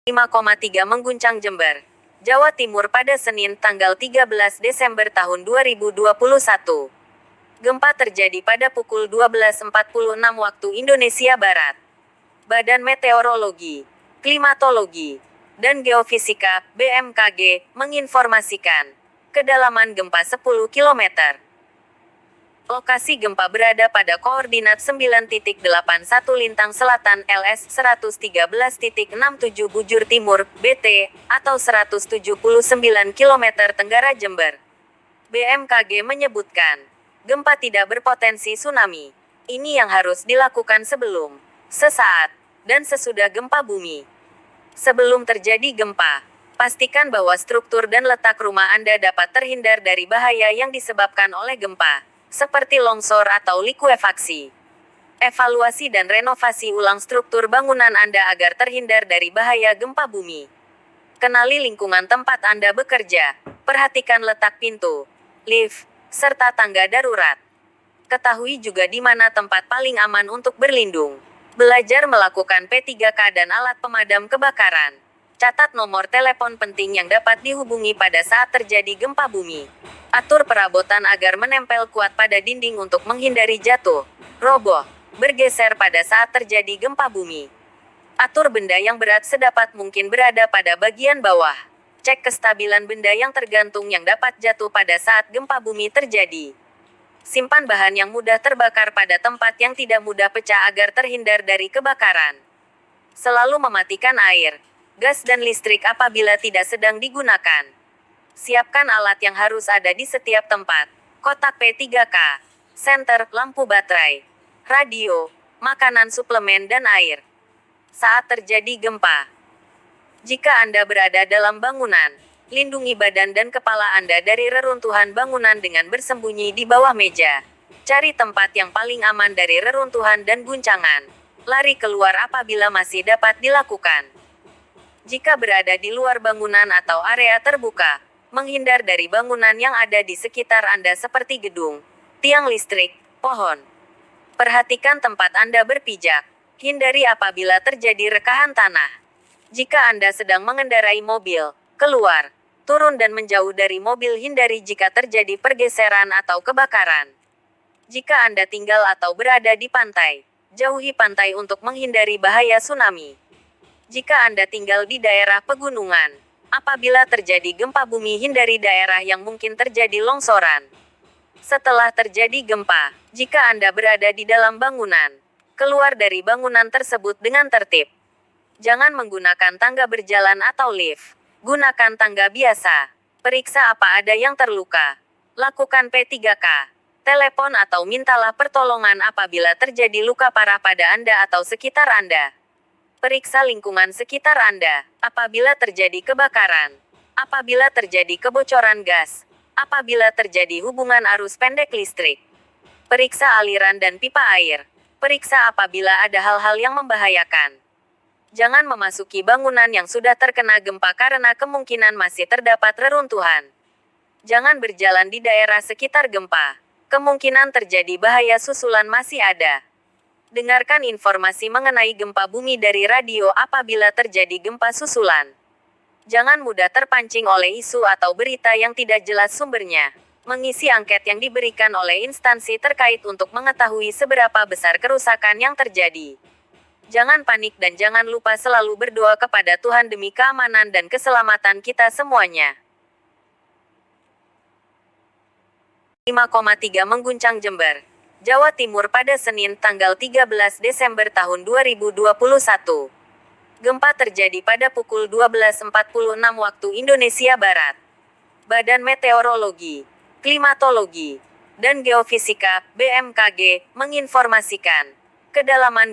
5,3 mengguncang Jember, Jawa Timur pada Senin tanggal 13 Desember tahun 2021. Gempa terjadi pada pukul 12.46 waktu Indonesia Barat. Badan Meteorologi, Klimatologi, dan Geofisika (BMKG) menginformasikan kedalaman gempa 10 km. Lokasi gempa berada pada koordinat 9.81 lintang selatan LS 113.67 bujur timur BT atau 179 km tenggara Jember. BMKG menyebutkan, gempa tidak berpotensi tsunami. Ini yang harus dilakukan sebelum, sesaat, dan sesudah gempa bumi. Sebelum terjadi gempa, pastikan bahwa struktur dan letak rumah Anda dapat terhindar dari bahaya yang disebabkan oleh gempa, seperti longsor atau likuifaksi. Evaluasi dan renovasi ulang struktur bangunan Anda agar terhindar dari bahaya gempa bumi. Kenali lingkungan tempat Anda bekerja, perhatikan letak pintu, lift, serta tangga darurat. Ketahui juga di mana tempat paling aman untuk berlindung. Belajar melakukan P3K dan alat pemadam kebakaran. Catat nomor telepon penting yang dapat dihubungi pada saat terjadi gempa bumi. Atur perabotan agar menempel kuat pada dinding untuk menghindari jatuh, roboh, bergeser pada saat terjadi gempa bumi. Atur benda yang berat sedapat mungkin berada pada bagian bawah. Cek kestabilan benda yang tergantung yang dapat jatuh pada saat gempa bumi terjadi. Simpan bahan yang mudah terbakar pada tempat yang tidak mudah pecah agar terhindar dari kebakaran. Selalu mematikan air, gas dan listrik apabila tidak sedang digunakan. Siapkan alat yang harus ada di setiap tempat. Kotak P3K, senter, lampu baterai, radio, makanan suplemen dan air. Saat terjadi gempa, jika Anda berada dalam bangunan, lindungi badan dan kepala Anda dari reruntuhan bangunan dengan bersembunyi di bawah meja. Cari tempat yang paling aman dari reruntuhan dan guncangan. Lari keluar apabila masih dapat dilakukan. Jika berada di luar bangunan atau area terbuka, menghindar dari bangunan yang ada di sekitar Anda seperti gedung, tiang listrik, pohon. Perhatikan tempat Anda berpijak. Hindari apabila terjadi rekahan tanah. Jika Anda sedang mengendarai mobil, keluar, turun dan menjauh dari mobil. Hindari jika terjadi pergeseran atau kebakaran. Jika Anda tinggal atau berada di pantai, jauhi pantai untuk menghindari bahaya tsunami. Jika Anda tinggal di daerah pegunungan, apabila terjadi gempa bumi hindari daerah yang mungkin terjadi longsoran. Setelah terjadi gempa, jika Anda berada di dalam bangunan, keluar dari bangunan tersebut dengan tertib. Jangan menggunakan tangga berjalan atau lift. Gunakan tangga biasa. Periksa apa ada yang terluka. Lakukan P3K. Telepon atau mintalah pertolongan apabila terjadi luka parah pada Anda atau sekitar Anda. Periksa lingkungan sekitar Anda. Apabila terjadi kebakaran. Apabila terjadi kebocoran gas. Apabila terjadi hubungan arus pendek listrik. Periksa aliran dan pipa air. Periksa apabila ada hal-hal yang membahayakan. Jangan memasuki bangunan yang sudah terkena gempa karena kemungkinan masih terdapat reruntuhan. Jangan berjalan di daerah sekitar gempa. Kemungkinan terjadi bahaya susulan masih ada. Dengarkan informasi mengenai gempa bumi dari radio apabila terjadi gempa susulan. Jangan mudah terpancing oleh isu atau berita yang tidak jelas sumbernya. Mengisi angket yang diberikan oleh instansi terkait untuk mengetahui seberapa besar kerusakan yang terjadi. Jangan panik dan jangan lupa selalu berdoa kepada Tuhan demi keamanan dan keselamatan kita semuanya. 5,3 mengguncang Jember, Jawa Timur pada Senin tanggal 13 Desember tahun 2021. Gempa terjadi pada pukul 12.46 waktu Indonesia Barat. Badan Meteorologi, Klimatologi, dan Geofisika (BMKG) menginformasikan kedalaman